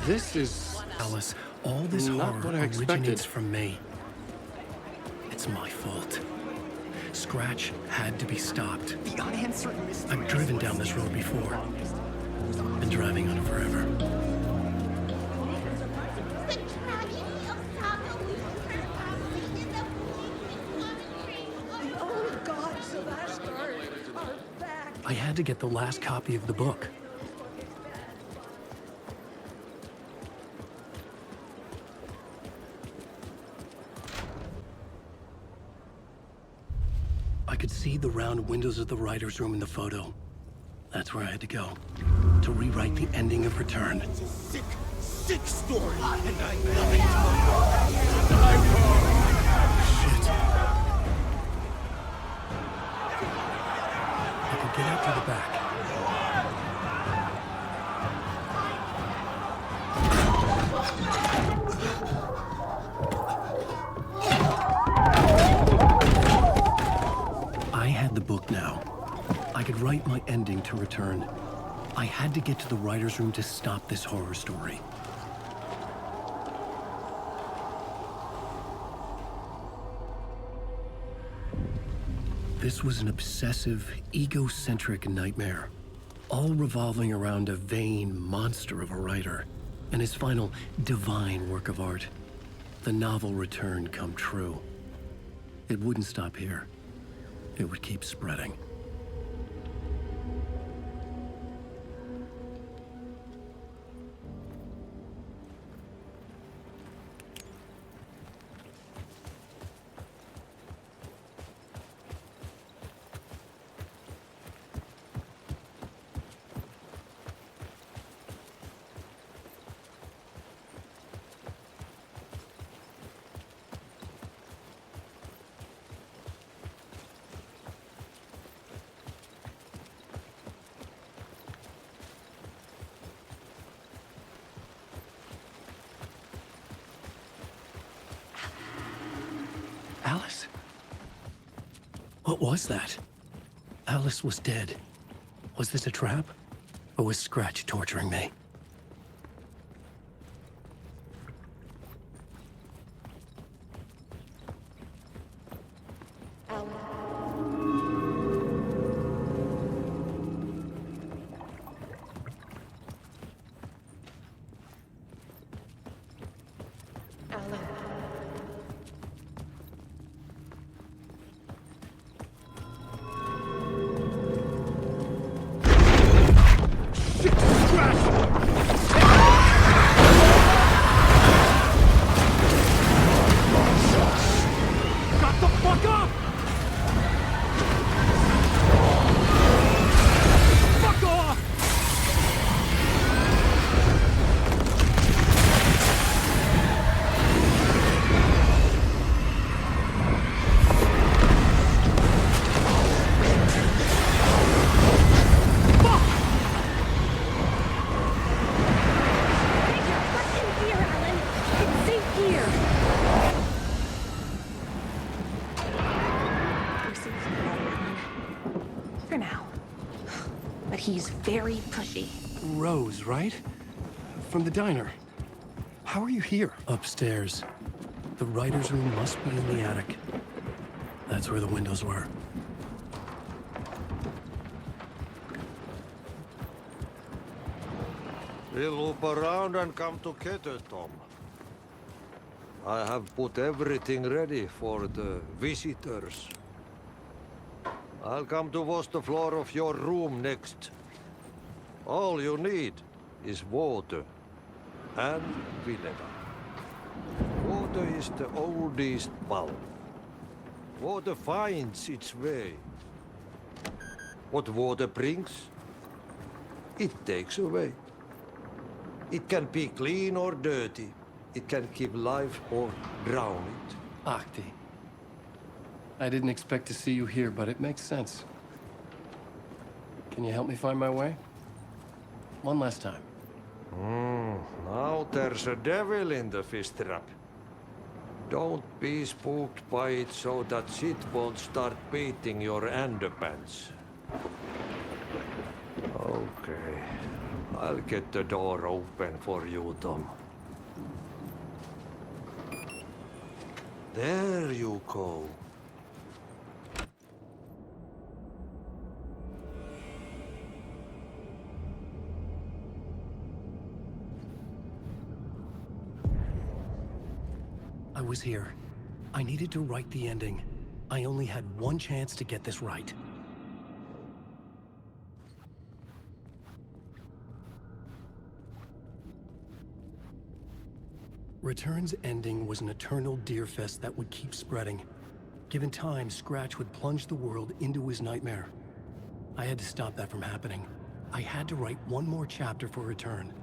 This is Alice, all this not horror what I expected. originates from me. It's my fault. Scratch had to be stopped. The unanswered mystery. I've driven down this road before. Been driving on it forever. The tragedy of Saka The old gods of Asgard are back. I had to get the last copy of the book. I could see the round windows of the writer's room in the photo. That's where I had to go. To rewrite the ending of Return. It's a sick, sick story. And I Shit. I could get out to the back. I had the book now. I could write my ending to Return. I had to get to the writer's room to stop this horror story. This was an obsessive, egocentric nightmare, all revolving around a vain monster of a writer and his final divine work of art, the novel Return come true. It wouldn't stop here. It would keep spreading. Alice? What was that? Alice was dead. Was this a trap? Or was Scratch torturing me? For now. But he's very pushy. Rose, right? From the diner. How are you here? Upstairs. The writer's room must be in the attic. That's where the windows were. We'll loop around and come together, Tom. I have put everything ready for the visitors. I'll come to wash the floor of your room next. All you need is water and vinegar. Water is the oldest bulb. Water finds its way. What water brings, it takes away. It can be clean or dirty. It can keep life or drown it. Ahti. I didn't expect to see you here, but it makes sense. Can you help me find my way? One last time. Now there's a devil in the fish trap. Don't be spooked by it so that shit won't start beating your underpants. Okay. I'll get the door open for you, Tom. There you go. I was here. I needed to write the ending. I only had one chance to get this right. Return's ending was an eternal deerfest that would keep spreading. Given time, Scratch would plunge the world into his nightmare. I had to stop that from happening. I had to write one more chapter for Return.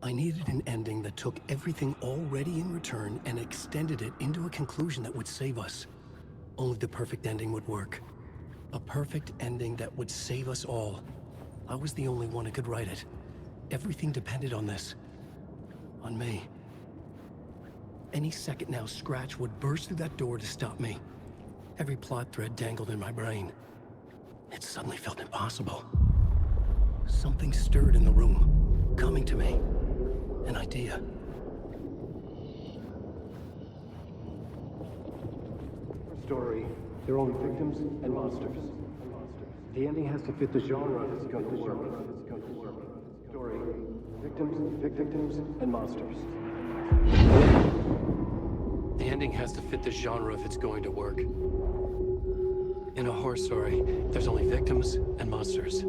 I needed an ending that took everything already in Return and extended it into a conclusion that would save us. Only the perfect ending would work. A perfect ending that would save us all. I was the only one who could write it. Everything depended on this. On me. Any second now, Scratch would burst through that door to stop me. Every plot thread dangled in my brain. It suddenly felt impossible. Something stirred in the room, coming to me. An idea. Story. They're only victims and monsters. The ending has to fit the genre it's going to work. Story. Victims, and monsters. The ending has to fit the genre if it's going to work. In a horror story, there's only victims and monsters.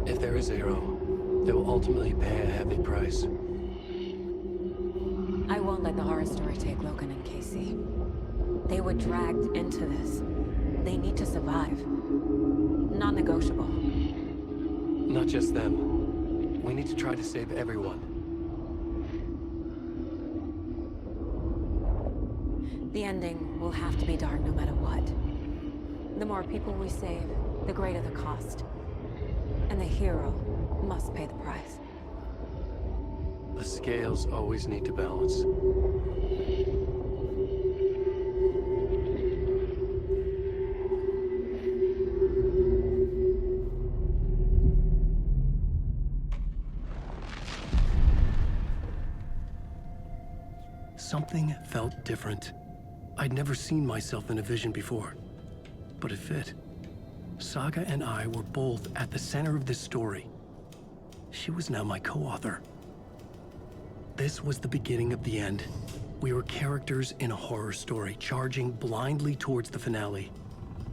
If there is a hero, they will ultimately pay a heavy price. I won't let the horror story take Logan and Casey. They were dragged into this. They need to survive. Non-negotiable. Not just them. We need to try to save everyone. The ending will have to be dark no matter what. The more people we save, the greater the cost. And the hero must pay the price. The scales always need to balance. Something felt different. I'd never seen myself in a vision before, but it fit. Saga and I were both at the center of this story. She was now my co-author. This was the beginning of the end. We were characters in a horror story, charging blindly towards the finale.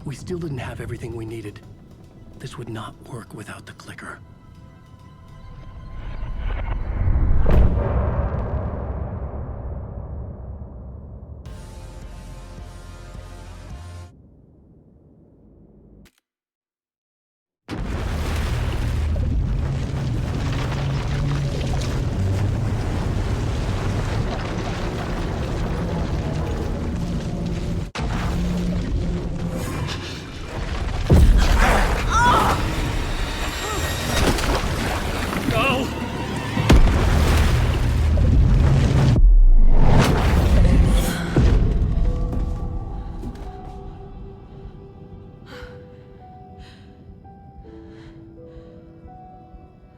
We still didn't have everything we needed. This would not work without the clicker.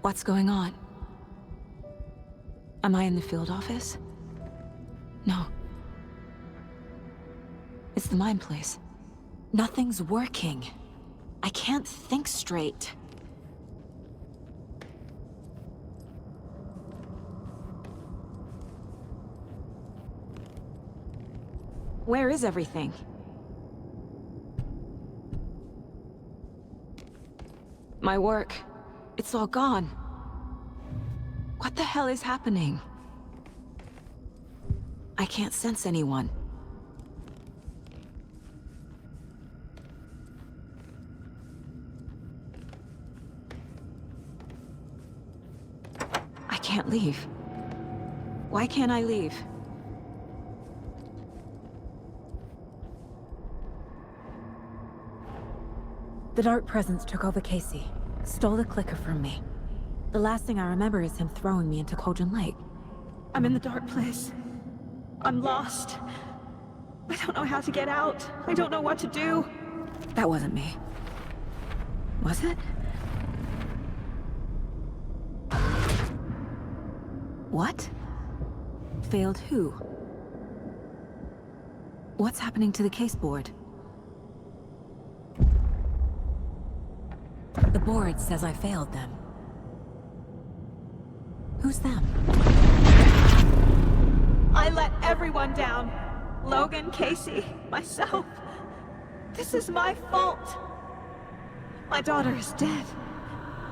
What's going on? Am I in the field office? No. It's the mine place. Nothing's working. I can't think straight. Where is everything? My work. It's all gone. What the hell is happening? I can't sense anyone. I can't leave. Why can't I leave? The dark presence took over Casey. Stole the clicker from me. The last thing I remember is him throwing me into Cauldron Lake. I'm in the dark place. I'm lost. I don't know how to get out. I don't know what to do. That wasn't me. Was it? What? Failed who? What's happening to the case board? The board says I failed them. Who's them? I let everyone down. Logan, Casey, myself. This is my fault. My daughter is dead.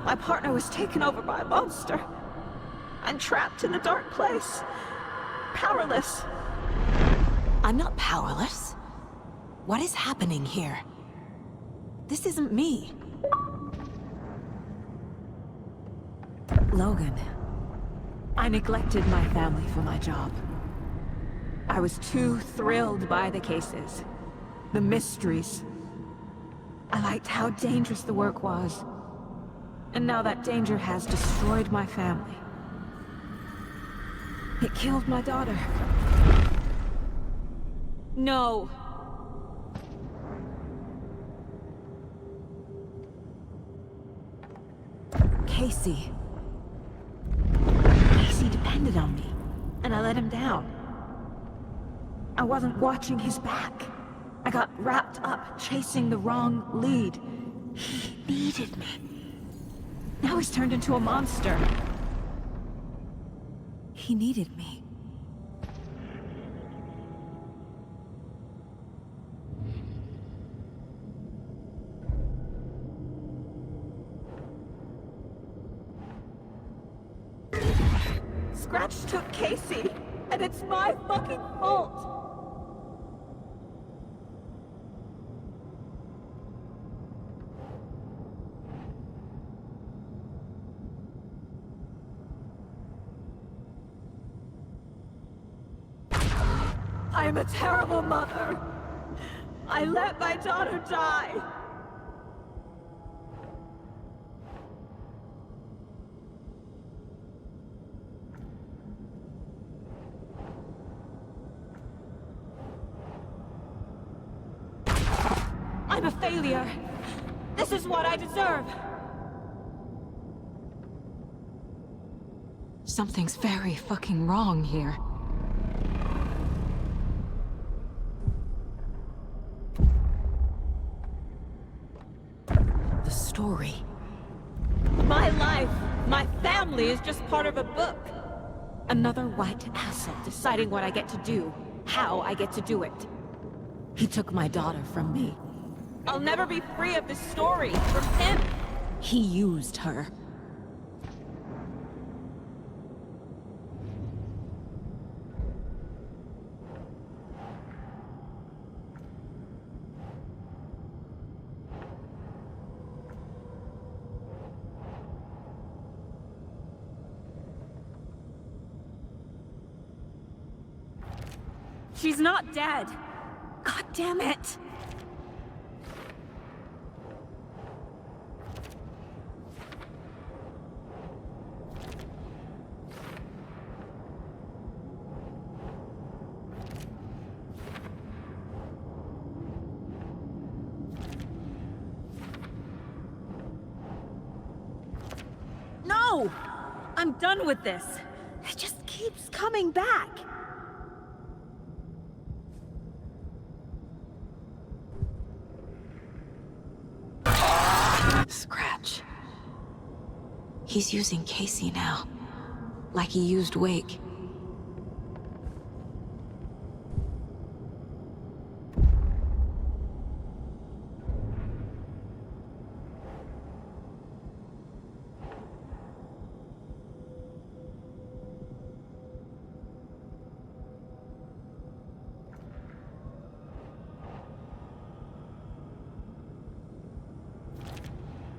My partner was taken over by a monster. I'm trapped in a dark place. Powerless. I'm not powerless. What is happening here? This isn't me. Logan. I neglected my family for my job. I was too thrilled by the cases, the mysteries. I liked how dangerous the work was. And now that danger has destroyed my family. It killed my daughter. No. Casey. Casey depended on me, and I let him down. I wasn't watching his back. I got wrapped up chasing the wrong lead. He needed me. Now he's turned into a monster. He needed me. Scratch took Casey, and it's my fucking fault. I'm a terrible mother. I let my daughter die. I'm a failure. This is what I deserve. Something's very fucking wrong here. The story. My life, my family is just part of a book. Another white asshole deciding what I get to do, how I get to do it. He took my daughter from me. I'll never be free of this story from him. He used her. She's not dead. God damn it! No! I'm done with this. It just keeps coming back. Scratch. He's using Casey now. Like he used Wake.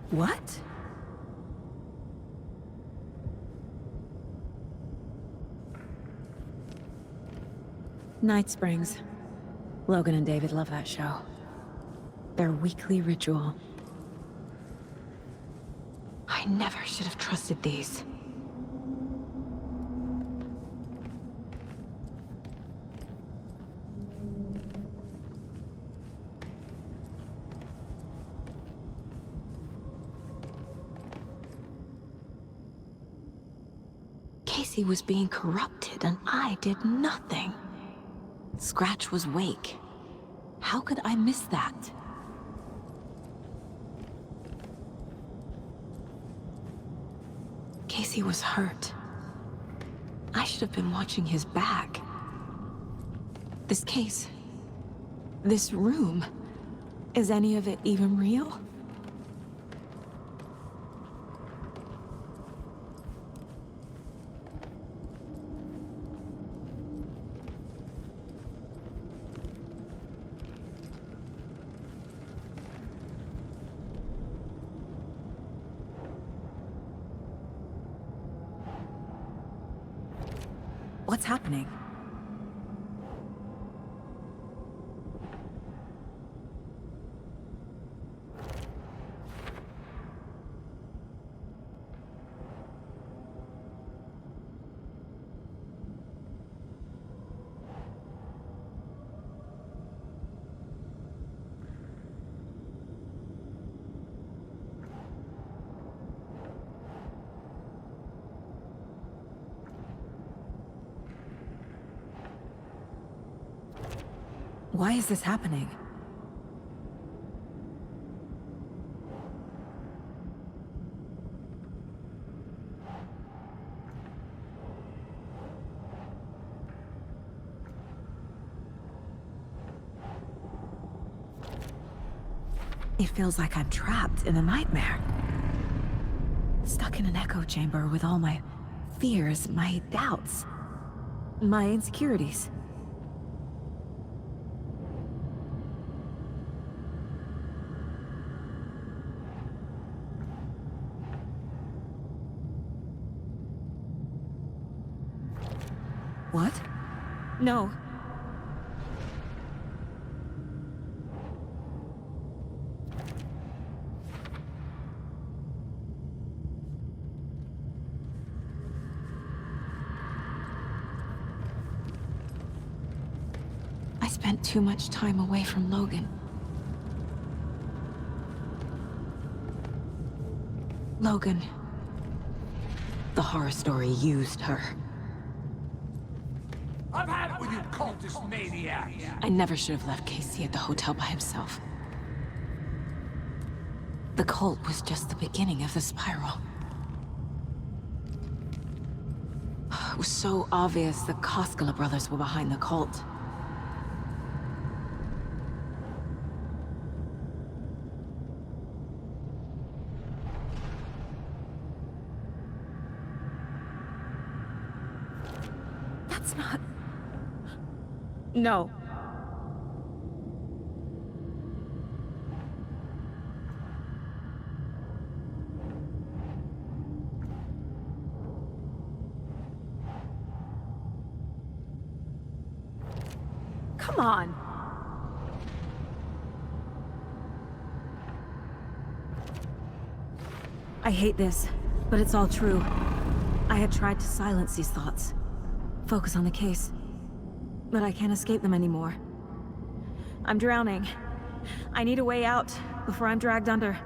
What? Night Springs. Logan and David love that show. Their weekly ritual. I never should have trusted these. Casey was being corrupted, and I did nothing. Scratch was Wake. How could I miss that? Casey was hurt. I should have been watching his back. This case... this room... is any of it even real? What's happening? Why is this happening? It feels like I'm trapped in a nightmare. Stuck in an echo chamber with all my fears, my doubts, my insecurities. What? No. I spent too much time away from Logan. Logan. The horror story used her. I've had it with you cultist maniacs! I never should have left Casey at the hotel by himself. The cult was just the beginning of the spiral. It was so obvious the Koskela brothers were behind the cult. That's not... No. Come on. I hate this, but it's all true. I had tried to silence these thoughts. Focus on the case. But I can't escape them anymore. I'm drowning. I need a way out before I'm dragged under.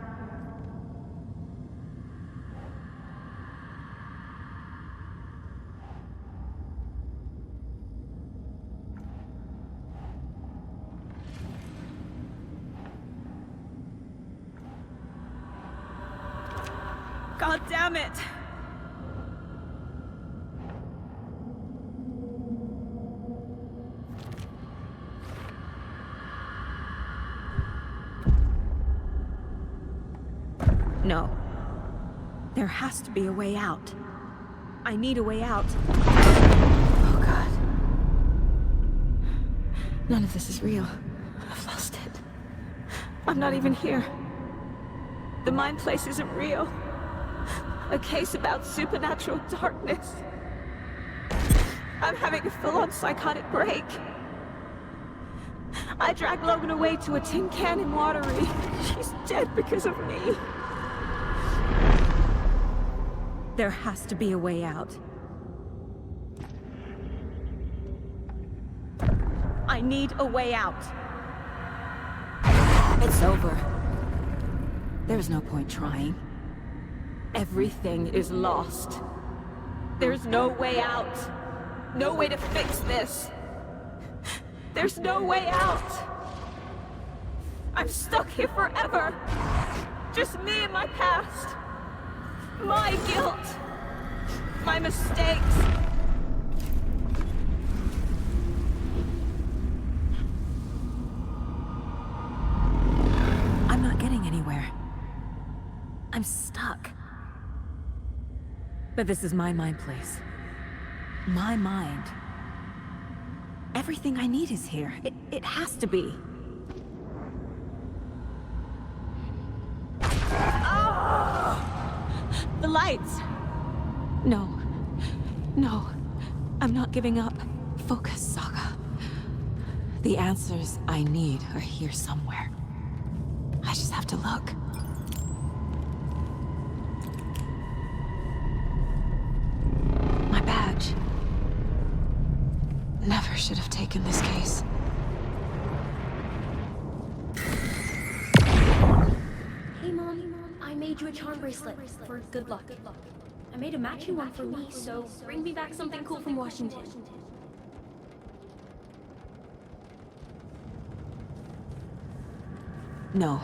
God damn it! No. There has to be a way out. I need a way out. Oh, God. None of this is real. I've lost it. I'm not even here. The mind place isn't real. A case about supernatural darkness. I'm having a full-on psychotic break. I dragged Logan away to a tin can in Watery. She's dead because of me. There has to be a way out. I need a way out. It's over. There's no point trying. Everything is lost. There's no way out. No way to fix this. There's no way out. I'm stuck here forever. Just me and my past. My guilt. My mistakes. I'm not getting anywhere. I'm stuck. But this is my mind place. My mind. Everything I need is here. It has to be. The lights. No. No. I'm not giving up. Focus, Saga. The answers I need are here somewhere. I just have to look. My badge. Never should have taken this case. Hey Mom, I made you a charm bracelet for good luck. I made a matching one for me, so bring me back something cool from Washington. No,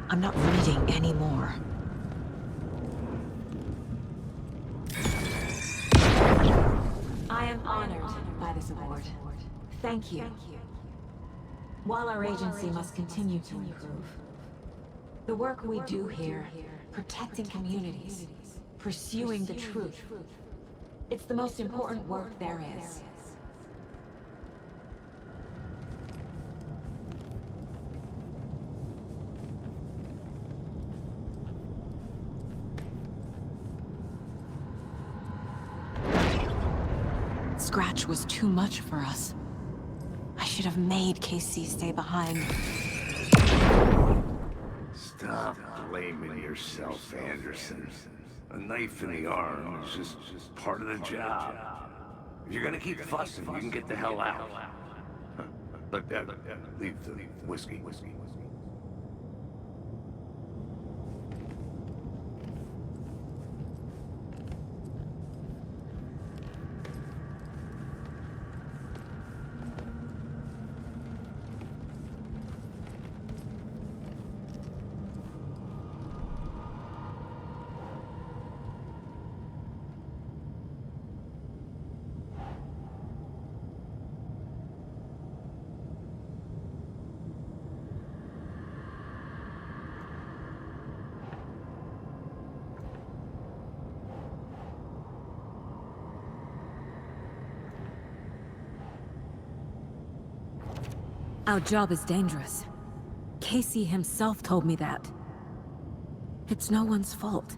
I'm not reading anymore. I am honored by this award. Thank you. While our agency must continue to improve, the work we do here, protecting communities, pursuing the truth, it's the most important work there is. Scratch was too much for us. I should have made KC stay behind. Stop blaming yourself, Anderson. A knife in the arm is just part of the job. If you're gonna keep fussing, you can get the hell out. But leave the whiskey. Our job is dangerous. Casey himself told me that. It's no one's fault.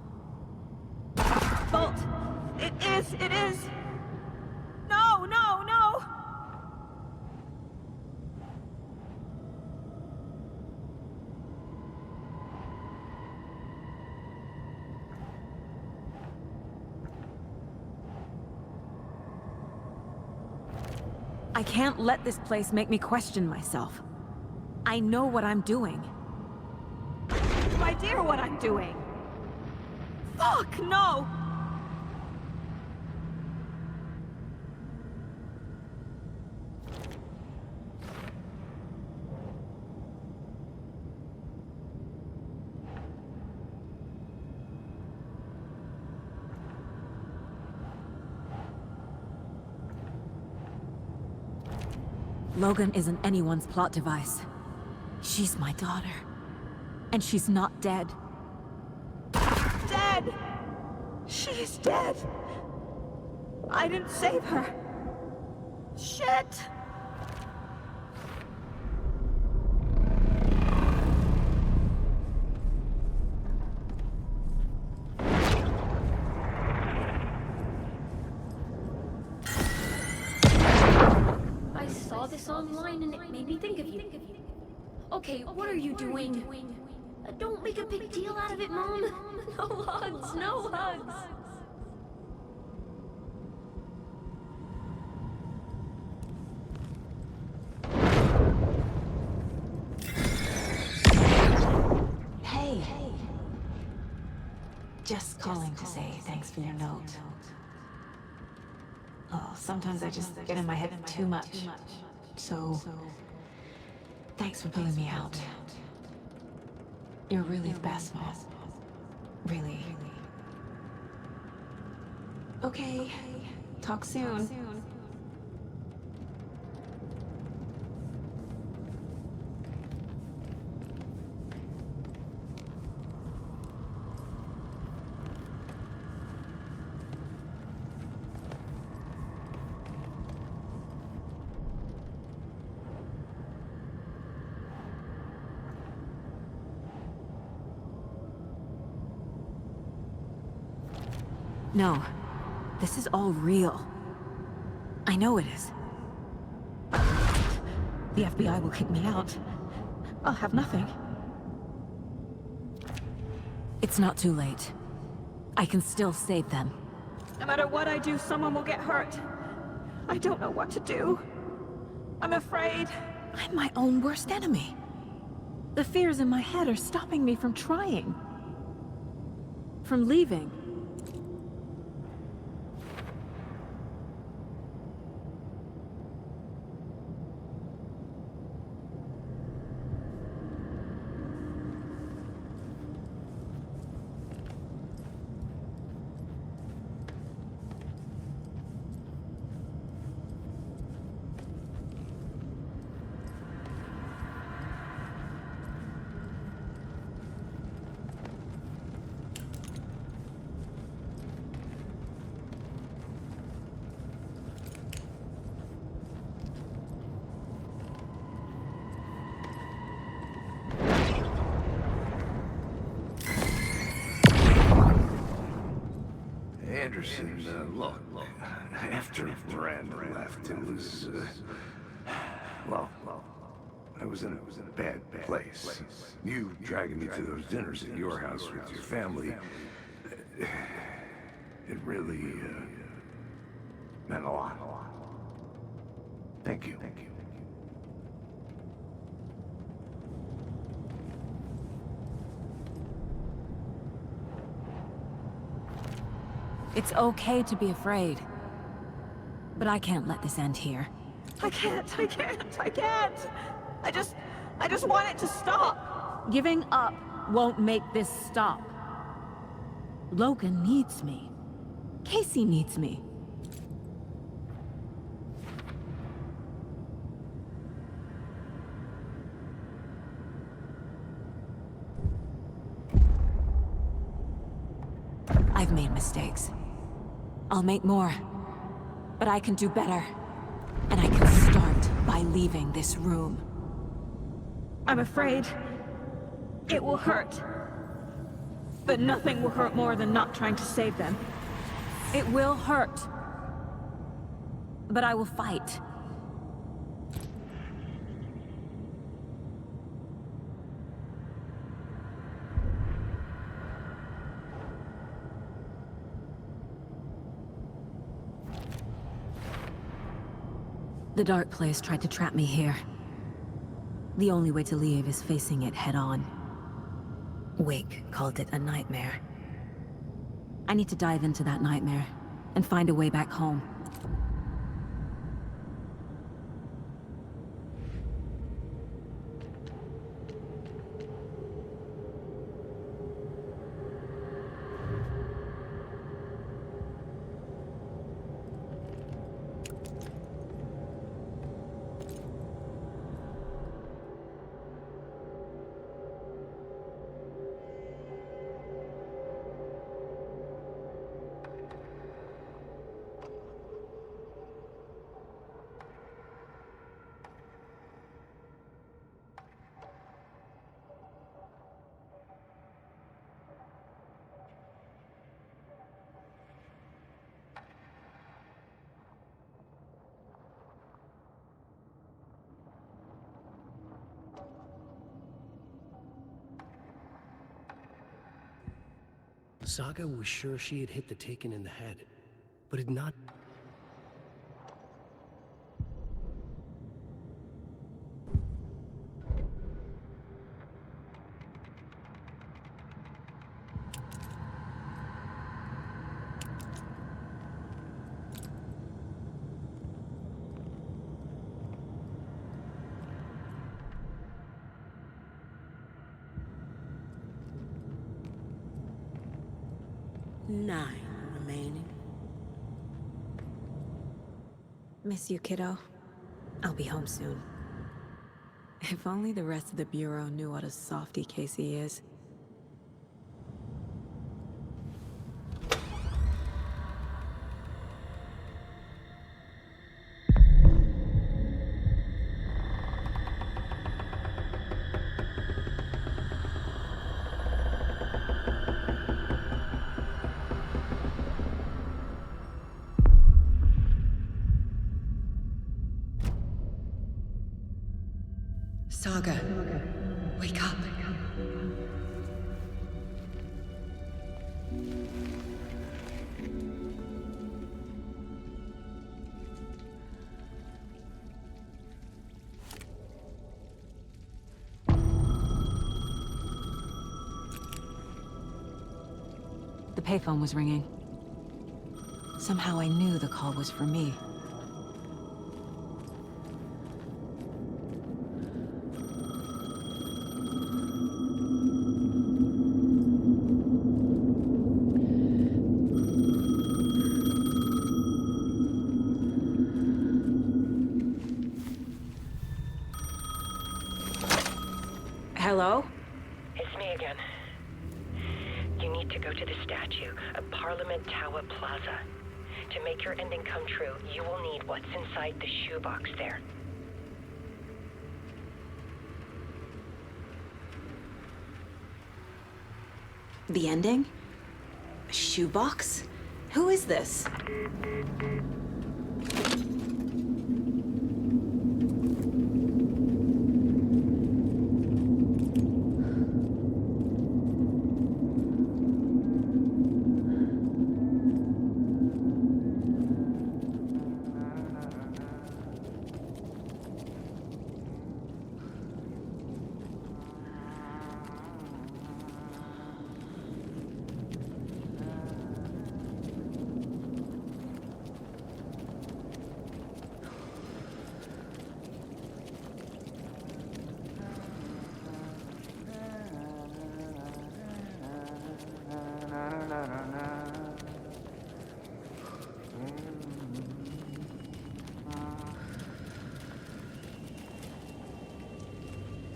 Fault. It is. No, no, no. I can't let this place make me question myself. I know what I'm doing. No idea what I'm doing. Fuck, no! Logan isn't anyone's plot device. She's my daughter. And she's not dead. Dead! She is dead! I didn't save her. Shit! I saw this online and it made me think of you. Okay, what are you doing? Don't make a big deal out of it, Mom. No hugs, no hugs. Just calling to say thanks for your note. Oh, sometimes I just get in my head too much. So, thanks for pulling me out. You're really the best, Mom. Really. Okay. Talk soon. No. This is all real. I know it is. The FBI will kick me out. I'll have nothing. It's not too late. I can still save them. No matter what I do, someone will get hurt. I don't know what to do. I'm afraid. I'm my own worst enemy. The fears in my head are stopping me from trying. From leaving. Anderson, look, after Miranda left, it was, well, I was in a bad place. You dragging me to those dinners at your house with your family, it really, meant a lot. Thank you. It's okay to be afraid. But I can't let this end here. I can't. I just want it to stop. Giving up won't make this stop. Logan needs me. Casey needs me. I've made mistakes. I'll make more. But I can do better. And I can start by leaving this room. I'm afraid it will hurt. But nothing will hurt more than not trying to save them. It will hurt. But I will fight. The Dark Place tried to trap me here. The only way to leave is facing it head-on. Wake called it a nightmare. I need to dive into that nightmare and find a way back home. Saga was sure she had hit the Taken in the head, but had not... 9 remaining. Miss you, kiddo. I'll be home soon. If only the rest of the Bureau knew what a softie Casey is. Saga, wake up. The payphone was ringing. Somehow I knew the call was for me. Hello? It's me again. You need to go to the statue of Parliament Tower Plaza. To make your ending come true, you will need what's inside the shoebox there. The ending? A shoebox? Who is this?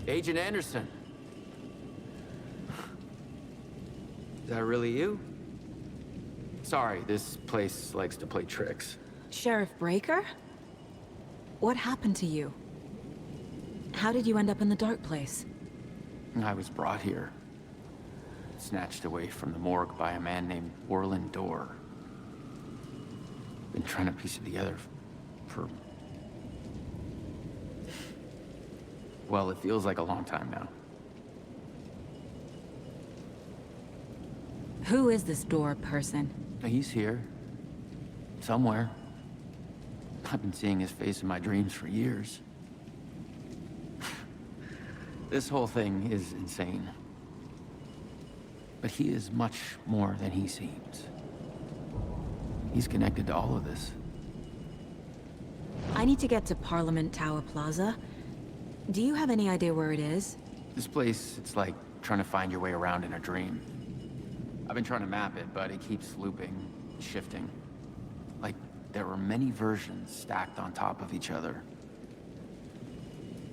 Agent Anderson. Is that really you? Sorry, this place likes to play tricks. Sheriff Breaker? What happened to you? How did you end up in the dark place? I was brought here. Snatched away from the morgue by a man named Orland Dorr. Been trying to piece it together for... well, it feels like a long time now. Who is this Dorr person? He's here. Somewhere. I've been seeing his face in my dreams for years. This whole thing is insane. But he is much more than he seems. He's connected to all of this. I need to get to Parliament Tower Plaza. Do you have any idea where it is? This place, it's like trying to find your way around in a dream. I've been trying to map it, but it keeps looping, shifting. Like there are many versions stacked on top of each other.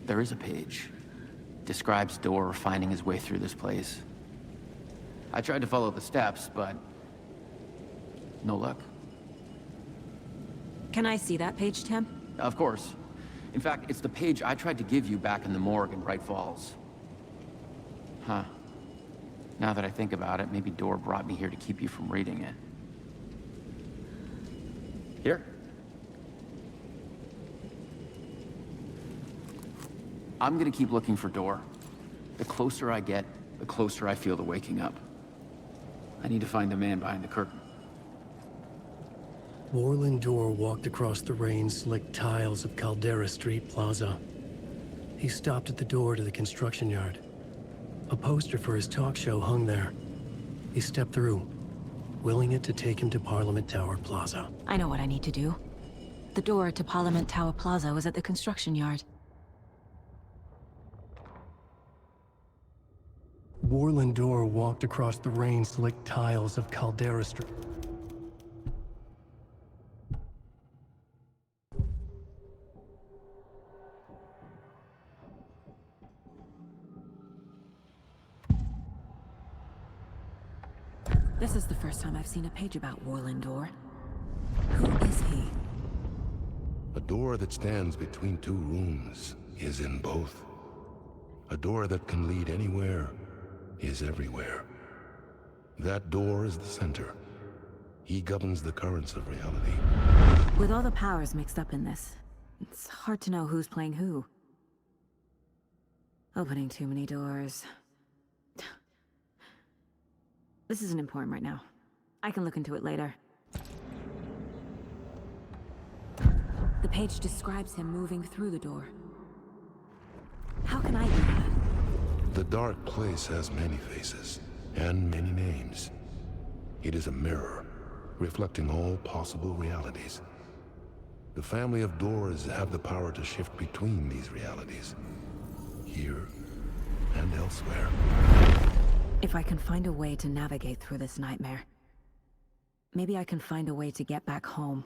There is a page. Describes Dorr finding his way through this place. I tried to follow the steps, but no luck. Can I see that page, Tim? Of course. In fact, it's the page I tried to give you back in the morgue in Bright Falls. Huh. Now that I think about it, maybe Dorr brought me here to keep you from reading it. Here. I'm gonna keep looking for Dorr. The closer I get, the closer I feel to waking up. I need to find the man behind the curtain. Orland Dorr walked across the rain-slicked tiles of Caldera Street Plaza. He stopped at the door to the construction yard. A poster for his talk show hung there. He stepped through, willing it to take him to Parliament Tower Plaza. I know what I need to do. The door to Parliament Tower Plaza was at the construction yard. Warland Door walked across the rain-slicked tiles of Caldera Street. This is the first time I've seen a page about Warland Door. Who is he? A door that stands between two rooms is in both. A door that can lead anywhere is everywhere. That door is the center. He governs the currents of reality. With all the powers mixed up in this, it's hard to know who's playing who. Opening too many doors. This isn't important right now. I can look into it later. The page describes him moving through the door. How can I do that? The dark place has many faces, and many names. It is a mirror, reflecting all possible realities. The family of doors have the power to shift between these realities, here and elsewhere. If I can find a way to navigate through this nightmare, maybe I can find a way to get back home.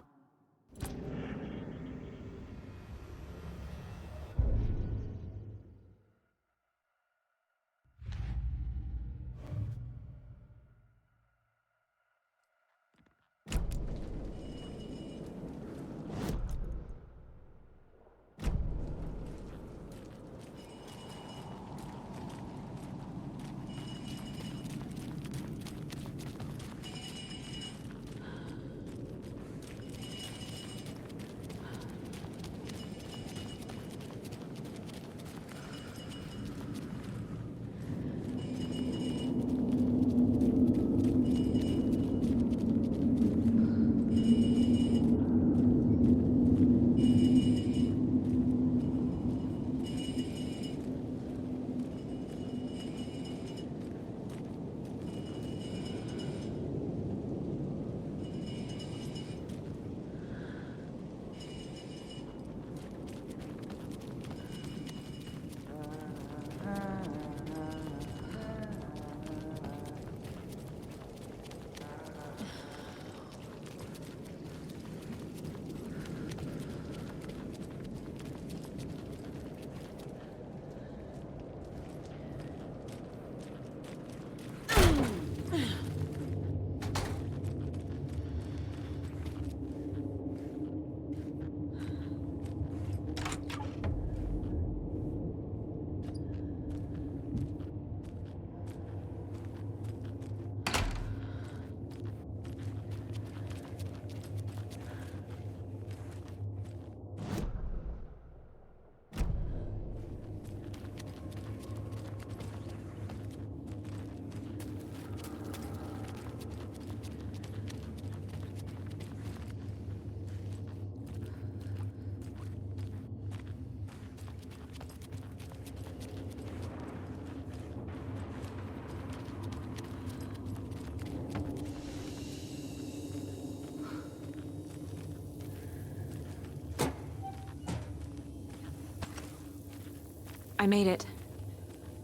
I made it.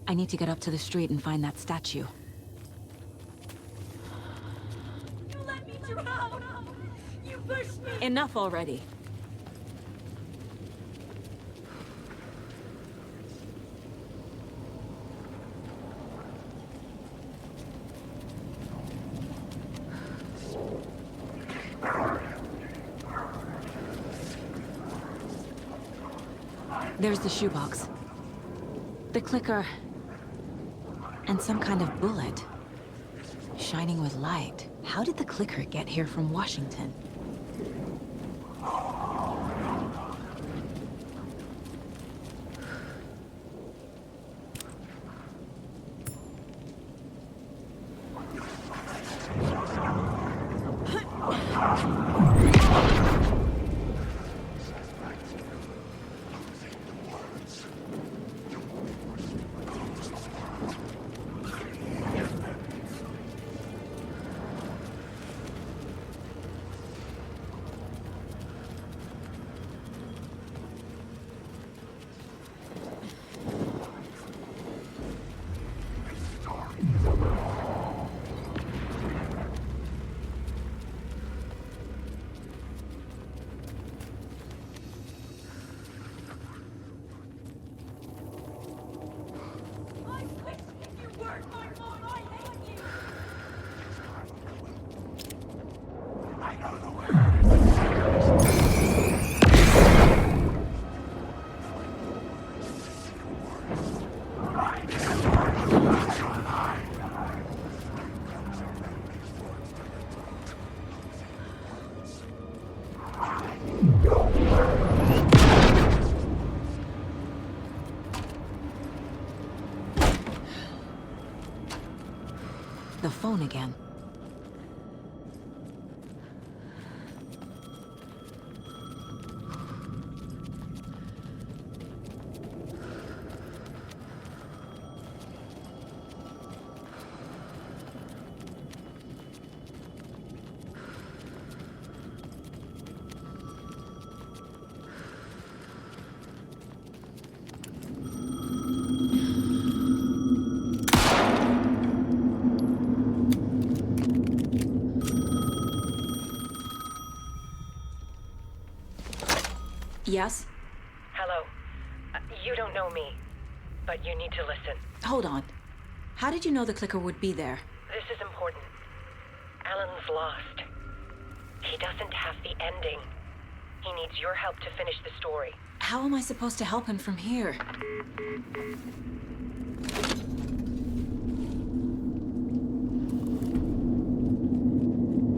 I need to get up to the street and find that statue. You let me drown! You pushed me! Enough already. There's the shoebox. The clicker. And some kind of bullet. Shining with light. How did the clicker get here from Washington? The phone again. Yes? Hello. You don't know me, but you need to listen. Hold on. How did you know the clicker would be there? This is important. Alan's lost. He doesn't have the ending. He needs your help to finish the story. How am I supposed to help him from here?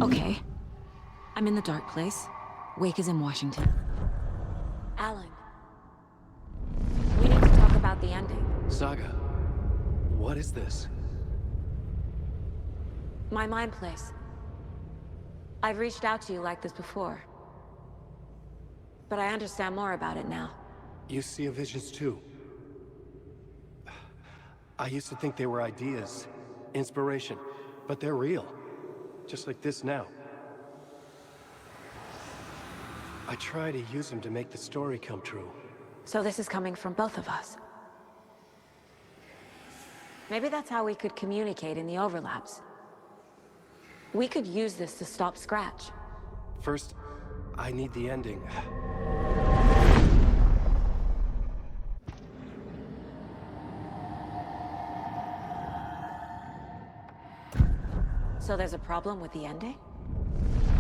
Okay. I'm in the dark place. Wake is in Washington. Alan. We need to talk about the ending. Saga, what is this? My mind place. I've reached out to you like this before. But I understand more about it now. You see visions too. I used to think they were ideas, inspiration, but they're real. Just like this now. I try to use them to make the story come true. So this is coming from both of us. Maybe that's how we could communicate in the overlaps. We could use this to stop Scratch. First, I need the ending. So there's a problem with the ending?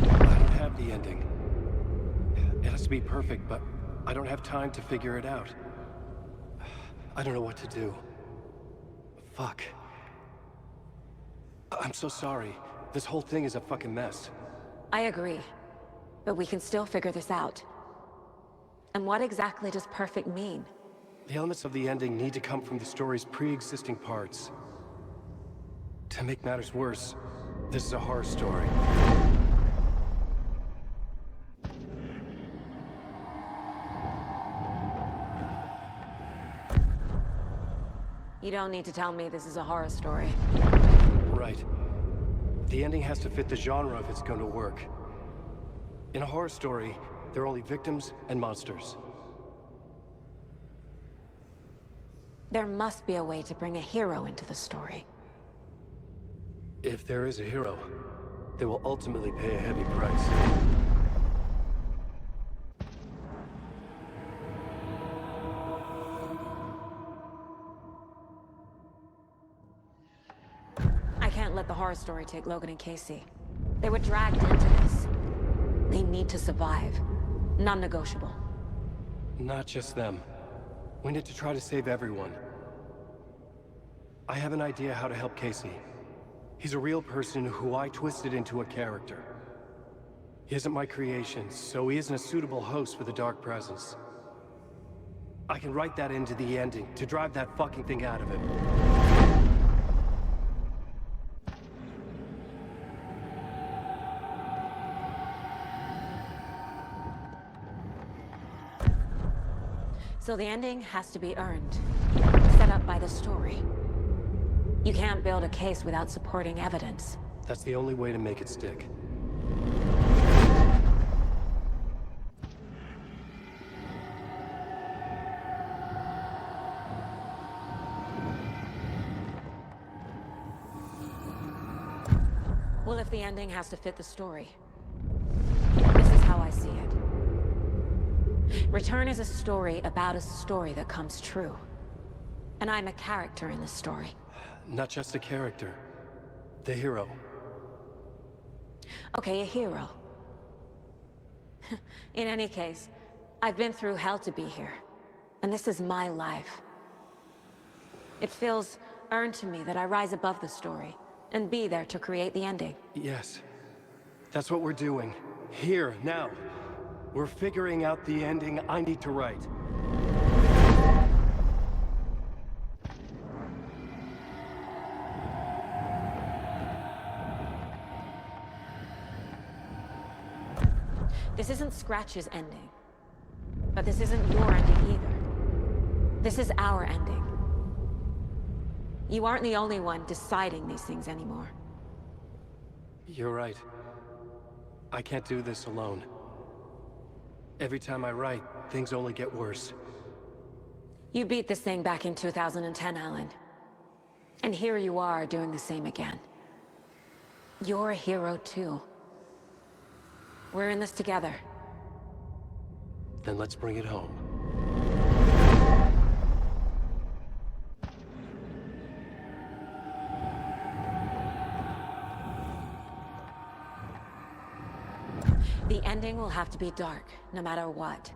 I don't have the ending. It has to be perfect, but I don't have time to figure it out. I don't know what to do. Fuck. I'm so sorry. This whole thing is a fucking mess. I agree. But we can still figure this out. And what exactly does perfect mean? The elements of the ending need to come from the story's pre-existing parts. To make matters worse, this is a horror story. You don't need to tell me this is a horror story. Right. The ending has to fit the genre if it's going to work. In a horror story, there are only victims and monsters. There must be a way to bring a hero into the story. If there is a hero, they will ultimately pay a heavy price. I can't let the horror story take Logan and Casey. They were dragged into this. They need to survive. Non-negotiable. Not just them. We need to try to save everyone. I have an idea how to help Casey. He's a real person who I twisted into a character. He isn't my creation, so he isn't a suitable host for the Dark Presence. I can write that into the ending to drive that fucking thing out of him. So the ending has to be earned. Set up by the story. You can't build a case without supporting evidence. That's the only way to make it stick. Well, if the ending has to fit the story, this is how I see it. Return is a story about a story that comes true. And I'm a character in this story. Not just a character. The hero. Okay, a hero. In any case, I've been through hell to be here. And this is my life. It feels earned to me that I rise above the story, and be there to create the ending. Yes. That's what we're doing. Here, now. We're figuring out the ending I need to write. This isn't Scratch's ending. But this isn't your ending either. This is our ending. You aren't the only one deciding these things anymore. You're right. I can't do this alone. Every time I write, things only get worse. You beat this thing back in 2010, Alan. And here you are doing the same again. You're a hero too. We're in this together. Then let's bring it home. The ending will have to be dark, no matter what.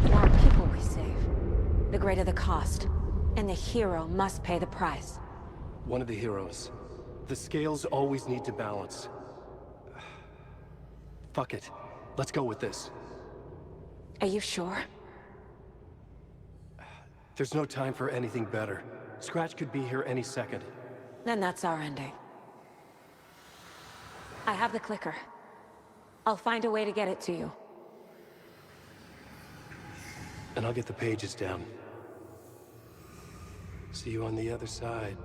The more people we save, the greater the cost. And the hero must pay the price. One of the heroes. The scales always need to balance. Fuck it. Let's go with this. Are you sure? There's no time for anything better. Scratch could be here any second. Then that's our ending. I have the clicker. I'll find a way to get it to you. And I'll get the pages down. See you on the other side.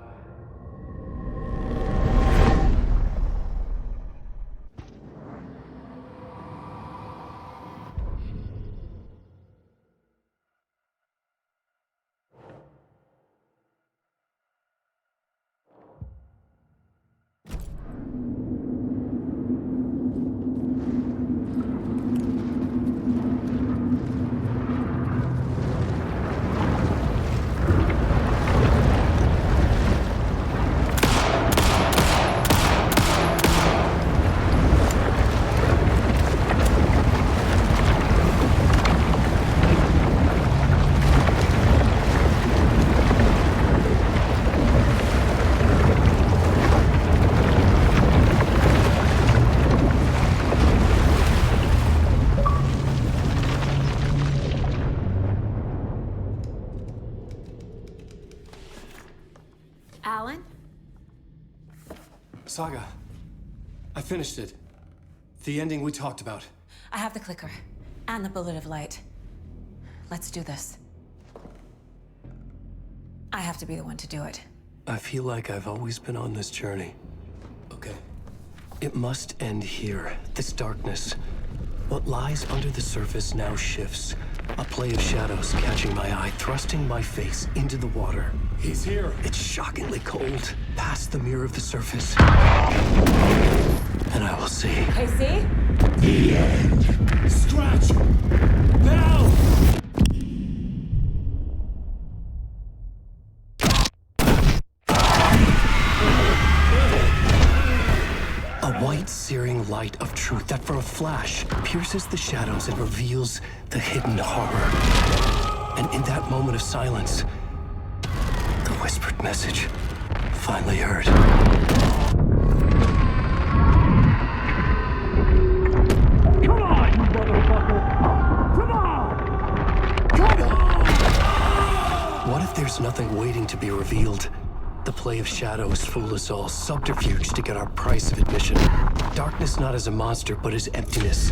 Alan? Saga, I finished it. The ending we talked about. I have the clicker. And the bullet of light. Let's do this. I have to be the one to do it. I feel like I've always been on this journey. Okay. It must end here, this darkness. What lies under the surface now shifts. A play of shadows catching my eye, thrusting my face into the water. He's here. It's shockingly cold, past the mirror of the surface. And I will see. Casey? The end. Scratch! Now! A white, searing light of truth that for a flash pierces the shadows and reveals the hidden horror. And in that moment of silence, the whispered message finally heard. Come on, you motherfucker! Come on! Come on! What if there's nothing waiting to be revealed? The play of shadows fool us all, subterfuge to get our price of admission. Darkness not as a monster, but as emptiness.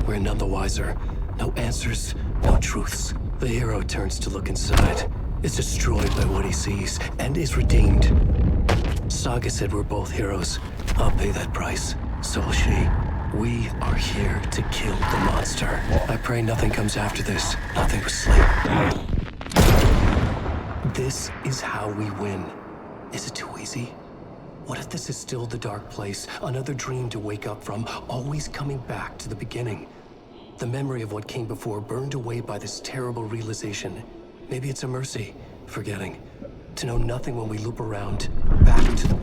We're none the wiser. No answers, no truths. The hero turns to look inside, is destroyed by what he sees, and is redeemed. Saga said we're both heroes. I'll pay that price. So will she. We are here to kill the monster. I pray nothing comes after this. Nothing but sleep. This is how we win. Is it too easy? What if this is still the dark place, another dream to wake up from, always coming back to the beginning? The memory of what came before burned away by this terrible realization. Maybe it's a mercy, forgetting. To know nothing when we loop around, back to the...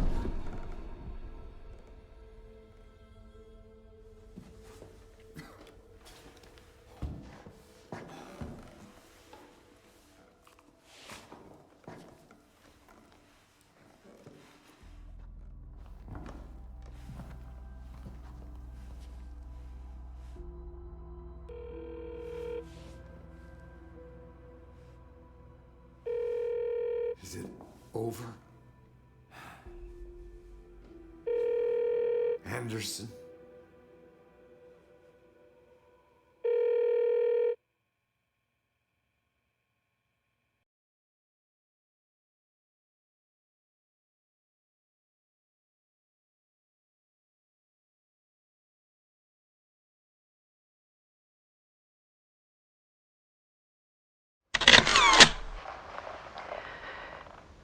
it over? Anderson?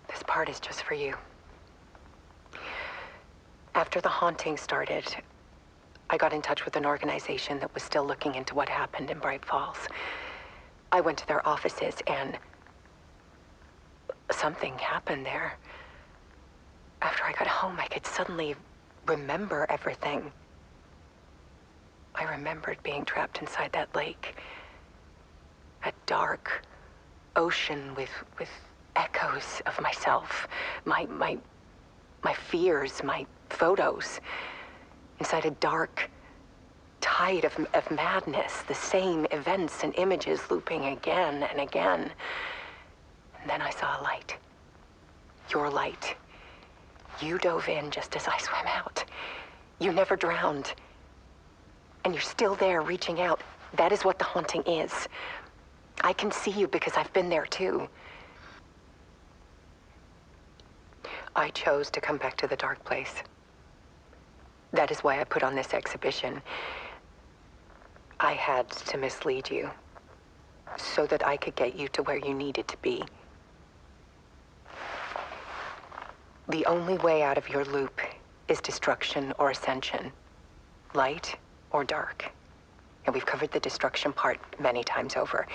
This part is just for you. After the haunting started, I got in touch with an organization that was still looking into what happened in Bright Falls. I went to their offices and something happened there. After I got home, I could suddenly remember everything. I remembered being trapped inside that lake. A dark ocean with echoes of myself. My fears, my photos. Inside a dark tide of madness. The same events and images looping again and again. And then I saw a light. Your light. You dove in just as I swam out. You never drowned. And you're still there reaching out. That is what the haunting is. I can see you because I've been there too. I chose to come back to the dark place. That is why I put on this exhibition. I had to mislead you so that I could get you to where you needed to be. The only way out of your loop is destruction or ascension, light or dark. And we've covered the destruction part many times over.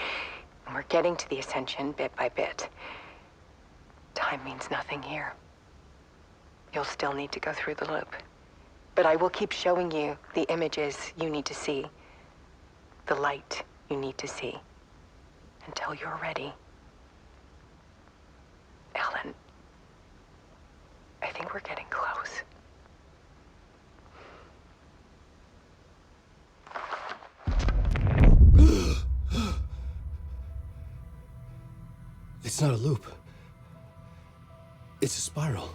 And we're getting to the ascension bit by bit. Time means nothing here. You'll still need to go through the loop. But I will keep showing you the images you need to see, the light you need to see, until you're ready. Ellen, I think we're getting close. It's not a loop. It's a spiral.